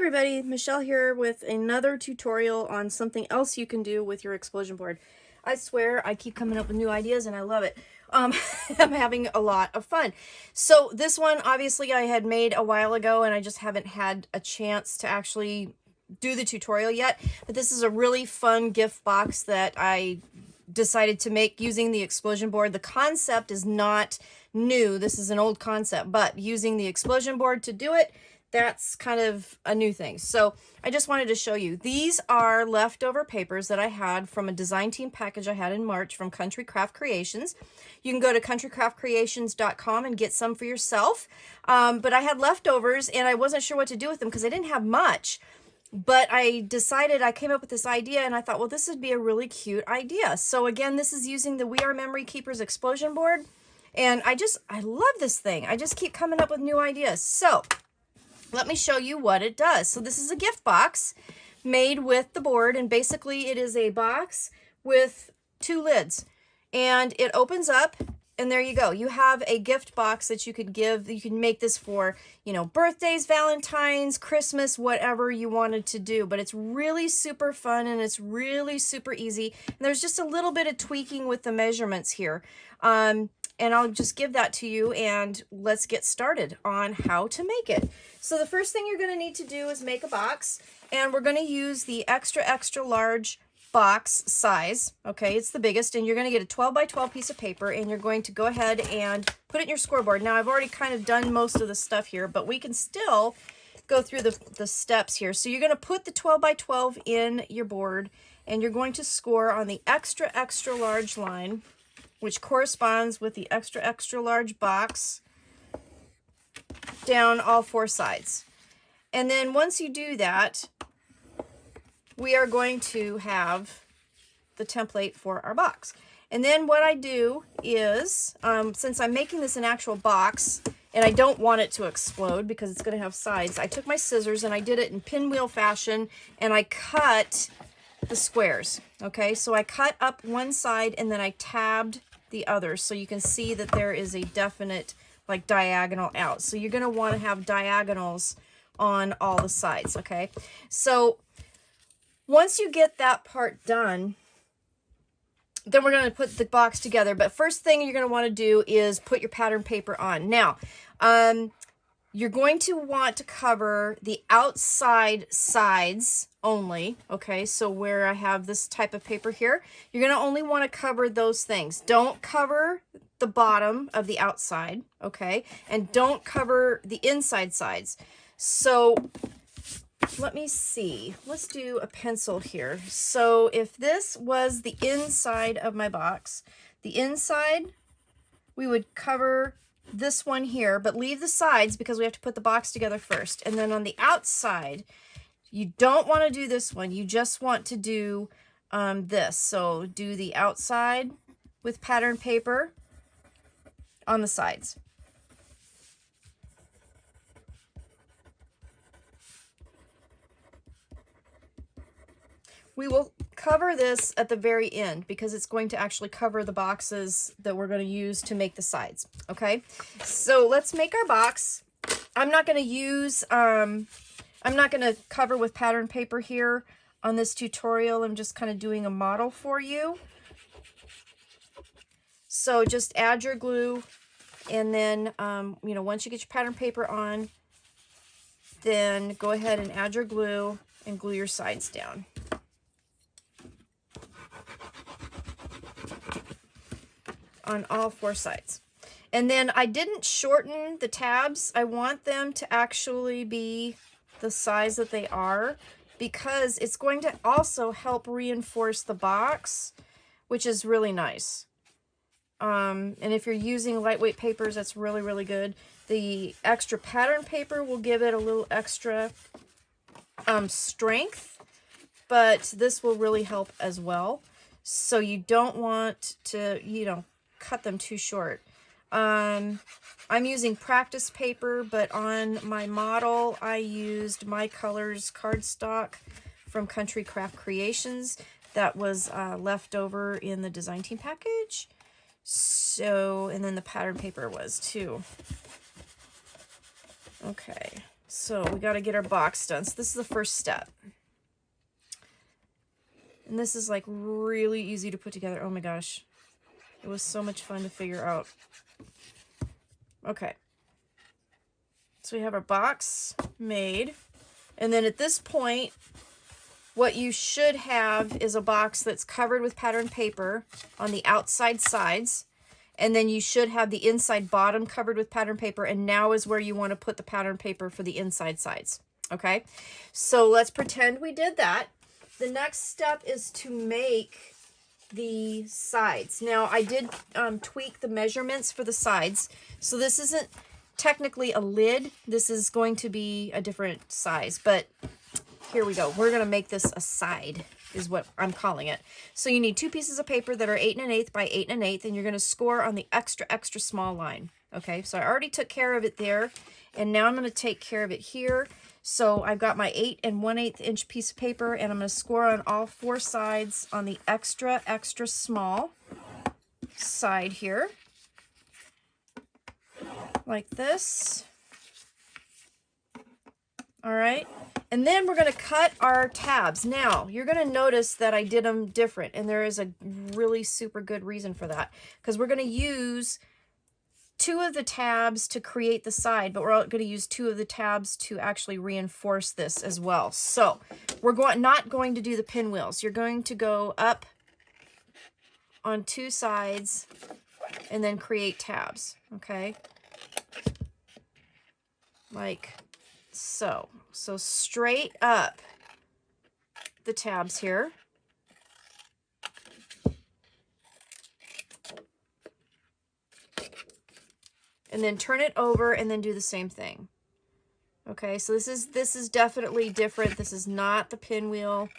everybody, Michelle here with another tutorial on something else you can do with your explosion board. I swear I keep coming up with new ideas and I love it. I'm having a lot of fun. So this one obviously I had made a while ago and I just haven't had a chance to actually do the tutorial yet, but this is a really fun gift box that I decided to make using the explosion board. The concept is not new. This is an old concept, but using the explosion board to do it, that's kind of a new thing. So I just wanted to show you. These are leftover papers that I had from a design team package I had in March from Country Craft Creations. You can go to countrycraftcreations.com and get some for yourself. But I had leftovers and I wasn't sure what to do with them because I didn't have much. But I decided, I came up with this idea and I thought, well, this would be a really cute idea. So again, this is using the We Are Memory Keepers explosion board. And I love this thing. I just keep coming up with new ideas. So let me show you what it does. So this is a gift box made with the board, and basically it is a box with two lids, and it opens up, and there you go. You have a gift box that you could give. You can make this for, you know, birthdays, Valentine's, Christmas, whatever you wanted to do, but it's really super fun and it's really super easy. And there's just a little bit of tweaking with the measurements here. And I'll just give that to you and let's get started on how to make it. So the first thing you're going to need to do is make a box, and we're going to use the extra large box size. Okay, it's the biggest, and you're going to get a 12 by 12 piece of paper, and you're going to go ahead and put it in your scoreboard. Now I've already kind of done most of the stuff here, but we can still go through the steps here. So you're going to put the 12 by 12 in your board, and you're going to score on the extra large line, which corresponds with the extra large box down all four sides. And then once you do that, we are going to have the template for our box. And then what I do is, since I'm making this an actual box and I don't want it to explode because it's going to have sides, I took my scissors and I did it in pinwheel fashion and I cut the squares. Okay, so I cut up one side and then I tabbed the other, so you can see that there is a definite like diagonal out. So you're going to want to have diagonals on all the sides. Okay, so once you get that part done, then we're going to put the box together. But first thing you're going to want to do is put your pattern paper on. Now you're going to want to cover the outside sides only. Okay, so where I have this type of paper here, you're going to only want to cover those things. Don't cover the bottom of the outside, okay? And don't cover the inside sides. So let me see. Let's do a pencil here. So if this was the inside of my box, the inside, we would cover this one here, but leave the sides because we have to put the box together first. And then on the outside, you don't want to do this one. You just want to do this. So do the outside with pattern paper on the sides. We will cover this at the very end because it's going to actually cover the boxes that we're going to use to make the sides. Okay, so let's make our box. I'm not going to use, I'm not going to cover with pattern paper here on this tutorial. I'm just kind of doing a model for you. So just add your glue, and then, you know, once you get your pattern paper on, then go ahead and add your glue and glue your sides down. On all four sides. And then I didn't shorten the tabs. I want them to actually be the size that they are because it's going to also help reinforce the box, which is really nice. And if you're using lightweight papers, that's really good. The extra pattern paper will give it a little extra strength, but this will really help as well. So you don't want to, you know, cut them too short. I'm using practice paper, but on my model I used My Colors cardstock from Country Craft Creations that was left over in the design team package. So, and then the pattern paper was too. Okay, So we got to get our box done. So this is the first step. And this is like really easy to put together. Oh my gosh. It was so much fun to figure out. Okay. So we have our box made. And then at this point, what you should have is a box that's covered with patterned paper on the outside sides. And then you should have the inside bottom covered with patterned paper. And now is where you want to put the patterned paper for the inside sides. Okay, so let's pretend we did that. The next step is to make the sides. Now I did tweak the measurements for the sides. So this isn't technically a lid. This is going to be a different size, but here we go. We're going to make this a side is what I'm calling it. So you need 2 pieces of paper that are 8 1/8 by 8 1/8, and you're going to score on the extra small line. Okay, so I already took care of it there, and now I'm going to take care of it here. So I've got my 8 1/8 inch piece of paper, and I'm going to score on all 4 sides on the extra small side here, like this. All right. And then we're going to cut our tabs. Now, you're going to notice that I did them different, and there is a really super good reason for that, because we're going to use 2 of the tabs to create the side, but we're going to use 2 of the tabs to actually reinforce this as well. So we're not going to do the pinwheels. You're going to go up on 2 sides and then create tabs, okay? Like so. So straight up the tabs here. And then turn it over and then do the same thing. Okay, so this is definitely different. This is not the pinwheel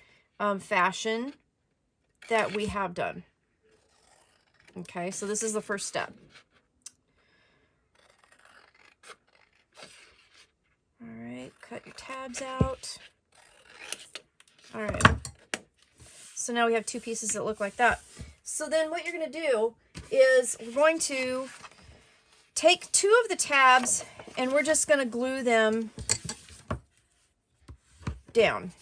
fashion that we have done. Okay, so this is the first step. All right, cut your tabs out. All right, so now we have 2 pieces that look like that. So then what you're going to do is we're going to take 2 of the tabs and we're just going to glue them down.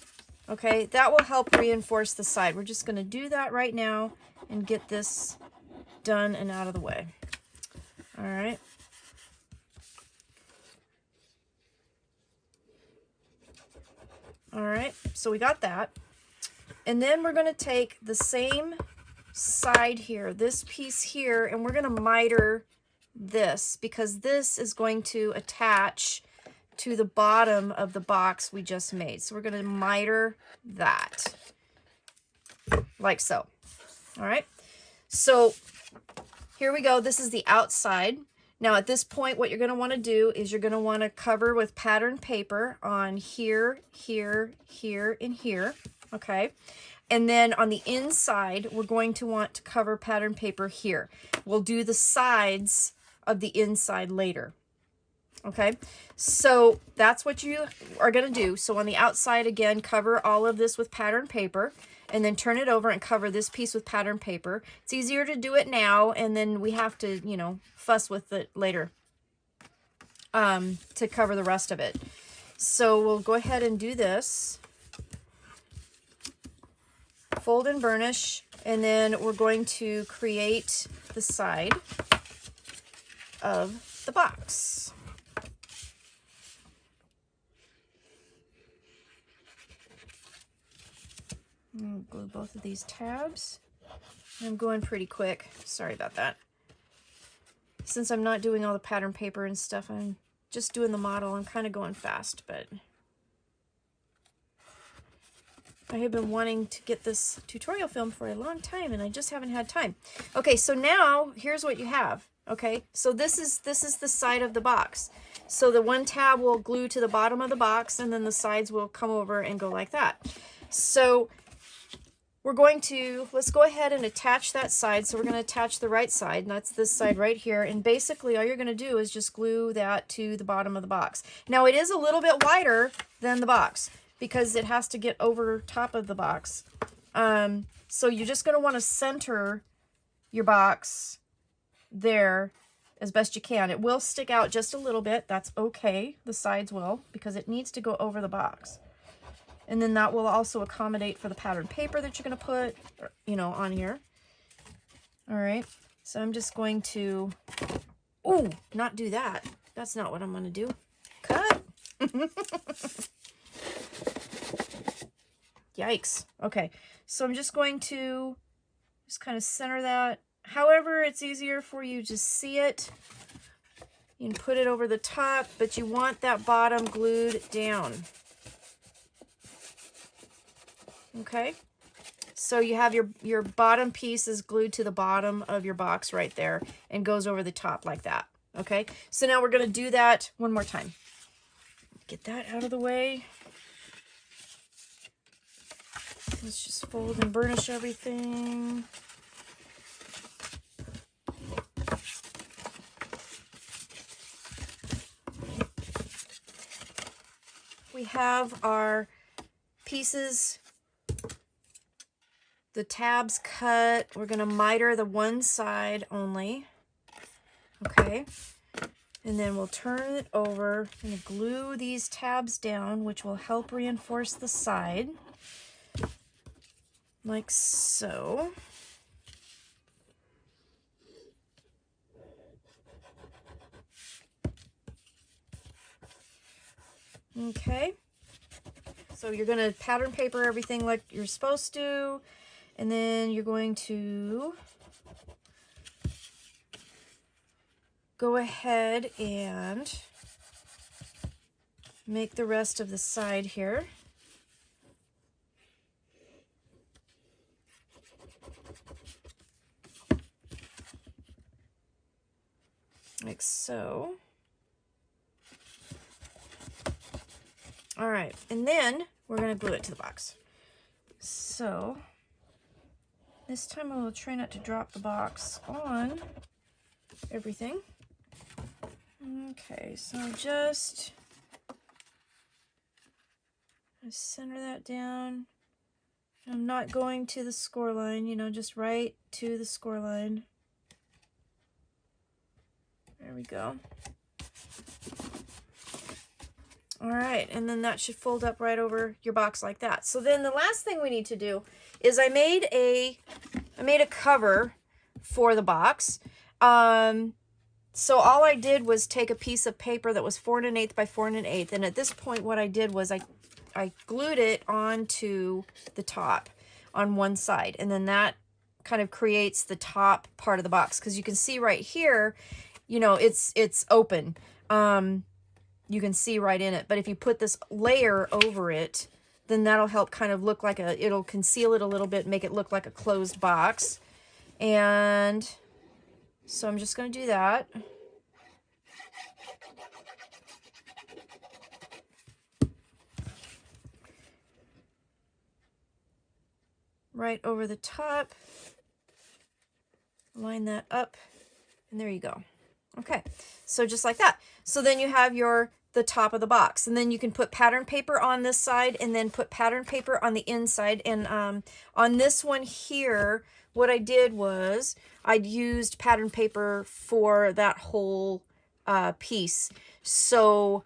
Okay, that will help reinforce the side. We're just going to do that right now and get this done and out of the way. All right. All right, so we got that. And then we're going to take the same side here, this piece here, and we're going to miter this, because this is going to attach to the bottom of the box we just made. So we're going to miter that, like so. All right, so here we go. This is the outside. Now at this point, what you're going to want to do is you're going to want to cover with patterned paper on here, here, here, and here, okay? And then on the inside, we're going to want to cover patterned paper here. We'll do the sides of the inside later, okay? So that's what you are going to do. So on the outside, again, cover all of this with patterned paper, and then turn it over and cover this piece with patterned paper. It's easier to do it now, and then we have to, you know, fuss with it later to cover the rest of it. So we'll go ahead and do this. Fold and burnish, and then we're going to create the side of the box. Glue both of these tabs. I'm going pretty quick. Sorry about that. Since I'm not doing all the pattern paper and stuff, I'm just doing the model. I'm kind of going fast, but I have been wanting to get this tutorial filmed for a long time, and I just haven't had time. Okay, so now here's what you have. Okay, so this is the side of the box. So the one tab will glue to the bottom of the box, and then the sides will come over and go like that. So we're going to, let's go ahead and attach that side. So we're going to attach the right side, and that's this side right here. And basically all you're going to do is just glue that to the bottom of the box. Now it is a little bit wider than the box because it has to get over top of the box. So you're just going to want to center your box there, as best you can. It will stick out just a little bit. That's okay. The sides will, because it needs to go over the box. And then that will also accommodate for the pattern paper that you're going to put, you know, on here. All right. So I'm just going to, ooh, not do that. That's not what I'm going to do. Cut. Yikes. Okay. So I'm just going to just kind of center that. However, it's easier for you to see it. You can put it over the top, but you want that bottom glued down. Okay? So you have your bottom piece is glued to the bottom of your box right there and goes over the top like that. Okay? So now we're going to do that one more time. Get that out of the way. Let's just fold and burnish everything. We have our pieces, the tabs cut. We're going to miter the one side only. Okay. And then we'll turn it over and glue these tabs down, which will help reinforce the side. Like so. Okay, so you're going to pattern paper everything like you're supposed to, and then you're going to go ahead and make the rest of the side here. Like so. All right, and then we're going to glue it to the box. So this time I will try not to drop the box on everything. Okay, so just center that down. I'm not going to the score line, you know, just right to the score line. There we go. All right, and then that should fold up right over your box like that. So then the last thing we need to do is I made a cover for the box. So all I did was take a piece of paper that was 4 1/8 by 4 1/8, and at this point what I did was I glued it onto the top on one side, and then that kind of creates the top part of the box, because you can see right here, you know, it's open. You can see right in it, but if you put this layer over it, then that'll help kind of look like it'll conceal it a little bit, make it look like a closed box. And so I'm just going to do that. Right over the top. Line that up, and there you go. Okay, so just like that. So then you have the top of the box, and then you can put pattern paper on this side and then put pattern paper on the inside. And on this one here, what I did was I'd used pattern paper for that whole piece. So,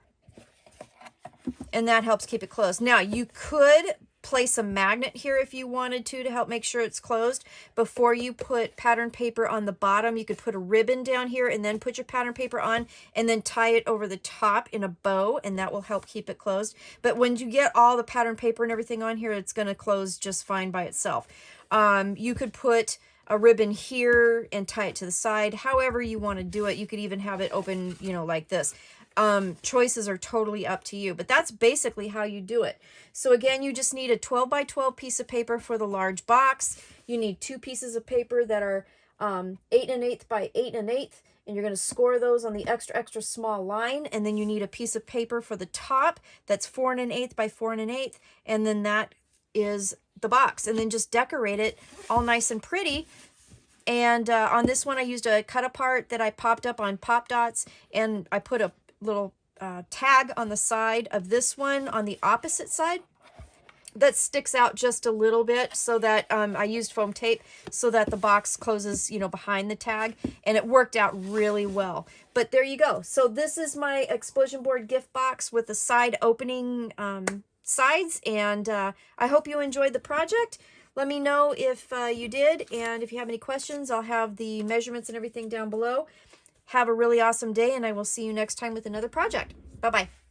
and that helps keep it closed. Now you could place a magnet here if you wanted to help make sure it's closed. Before you put pattern paper on the bottom, you could put a ribbon down here and then put your pattern paper on and then tie it over the top in a bow, and that will help keep it closed. But when you get all the pattern paper and everything on here, it's going to close just fine by itself. You could put a ribbon here and tie it to the side, however you want to do it. You could even have it open, you know, like this. Choices are totally up to you, but that's basically how you do it. So again, you just need a 12 by 12 piece of paper for the large box. You need 2 pieces of paper that are 8 1/8 by 8 1/8, and you're going to score those on the extra small line. And then you need a piece of paper for the top that's 4 1/8 by 4 1/8, and then that is the box. And then just decorate it all nice and pretty. And on this one, I used a cut apart that I popped up on Pop Dots, and I put a little tag on the side of this one on the opposite side. that sticks out just a little bit, so that I used foam tape so that the box closes, you know, behind the tag, and it worked out really well. But there you go. So this is my explosion board gift box with the side opening sides, and I hope you enjoyed the project. Let me know if you did, and if you have any questions, I'll have the measurements and everything down below. Have a really awesome day, and I will see you next time with another project. Bye-bye.